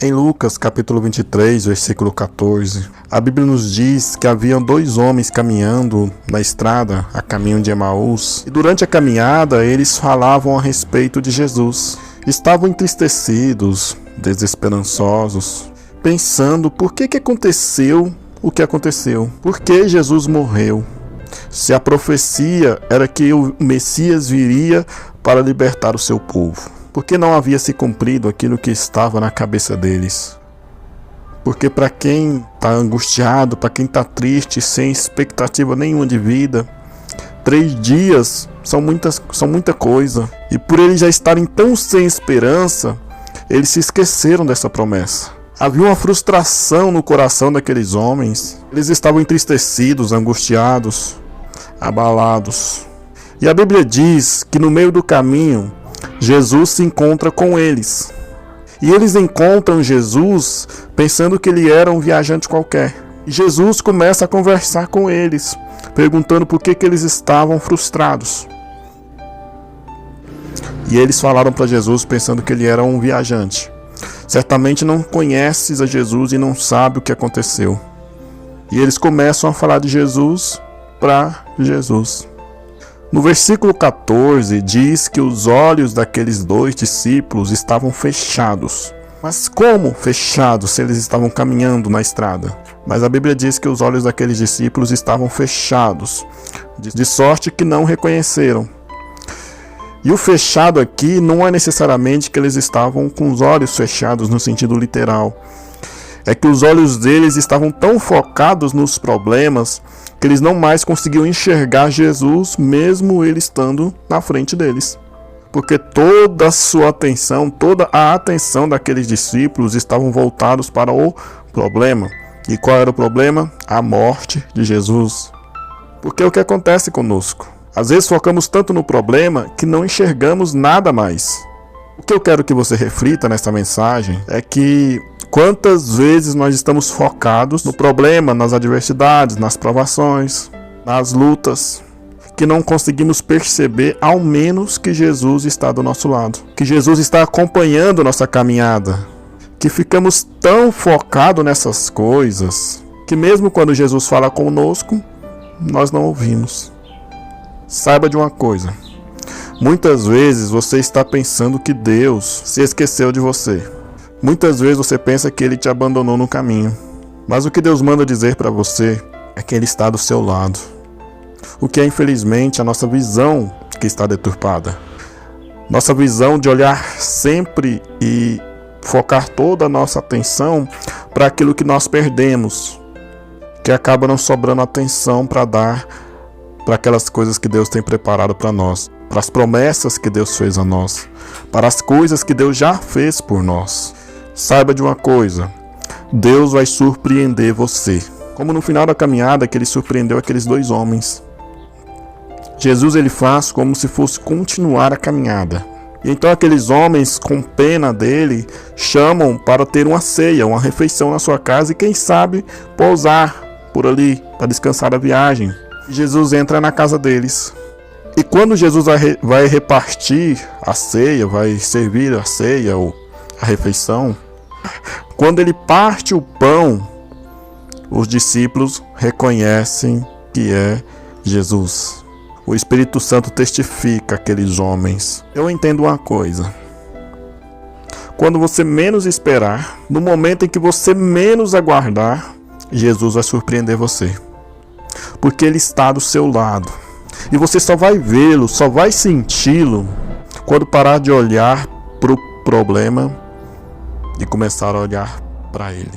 Em Lucas, capítulo 23, versículo 14, a Bíblia nos diz que haviam dois homens caminhando na estrada, a caminho de Emaús, e durante a caminhada eles falavam a respeito de Jesus. Estavam entristecidos, desesperançosos, pensando por que aconteceu o que aconteceu, por que Jesus morreu, se a profecia era que o Messias viria para libertar o seu povo. Porque não havia se cumprido aquilo que estava na cabeça deles. Porque para quem está angustiado, para quem está triste, sem expectativa nenhuma de vida, 3 dias são muita coisa. E por eles já estarem tão sem esperança, eles se esqueceram dessa promessa. Havia uma frustração no coração daqueles homens. Eles estavam entristecidos, angustiados, abalados. E a Bíblia diz que no meio do caminho, Jesus se encontra com eles. E eles encontram Jesus pensando que ele era um viajante qualquer. E Jesus começa a conversar com eles, perguntando por que eles estavam frustrados. E eles falaram para Jesus pensando que ele era um viajante. Certamente não conheces a Jesus e não sabe o que aconteceu. E eles começam a falar de Jesus para Jesus. No versículo 14 diz que os olhos daqueles 2 discípulos estavam fechados. Mas como fechados se eles estavam caminhando na estrada? Mas a Bíblia diz que os olhos daqueles discípulos estavam fechados, de sorte que não reconheceram. E o fechado aqui não é necessariamente que eles estavam com os olhos fechados no sentido literal. É que os olhos deles estavam tão focados nos problemas que eles não mais conseguiam enxergar Jesus, mesmo ele estando na frente deles. Porque toda a sua atenção, toda a atenção daqueles discípulos estavam voltados para o problema. E qual era o problema? A morte de Jesus. Porque é o que acontece conosco. Às vezes focamos tanto no problema que não enxergamos nada mais. O que eu quero que você reflita nessa mensagem é que quantas vezes nós estamos focados no problema, nas adversidades, nas provações, nas lutas, que não conseguimos perceber ao menos que Jesus está do nosso lado, que Jesus está acompanhando nossa caminhada, que ficamos tão focados nessas coisas, que mesmo quando Jesus fala conosco, nós não ouvimos. Saiba de uma coisa, muitas vezes você está pensando que Deus se esqueceu de você. Muitas vezes você pensa que Ele te abandonou no caminho. Mas o que Deus manda dizer para você é que Ele está do seu lado. O que é infelizmente a nossa visão que está deturpada. Nossa visão de olhar sempre e focar toda a nossa atenção para aquilo que nós perdemos. Que acaba não sobrando atenção para dar para aquelas coisas que Deus tem preparado para nós. Para as promessas que Deus fez a nós. Para as coisas que Deus já fez por nós. Saiba de uma coisa, Deus vai surpreender você. Como no final da caminhada que ele surpreendeu aqueles 2 homens. Jesus ele faz como se fosse continuar a caminhada. E então aqueles homens com pena dele chamam para ter uma ceia, uma refeição na sua casa e quem sabe pousar por ali para descansar a viagem. E Jesus entra na casa deles. E quando Jesus vai repartir a ceia, vai servir a ceia ou a refeição, quando ele parte o pão, os discípulos reconhecem que é Jesus. O Espírito Santo testifica aqueles homens. Eu entendo uma coisa. Quando você menos esperar, no momento em que você menos aguardar, Jesus vai surpreender você. Porque Ele está do seu lado. E você só vai vê-lo, só vai senti-lo quando parar de olhar para o problema e começar a olhar para Ele.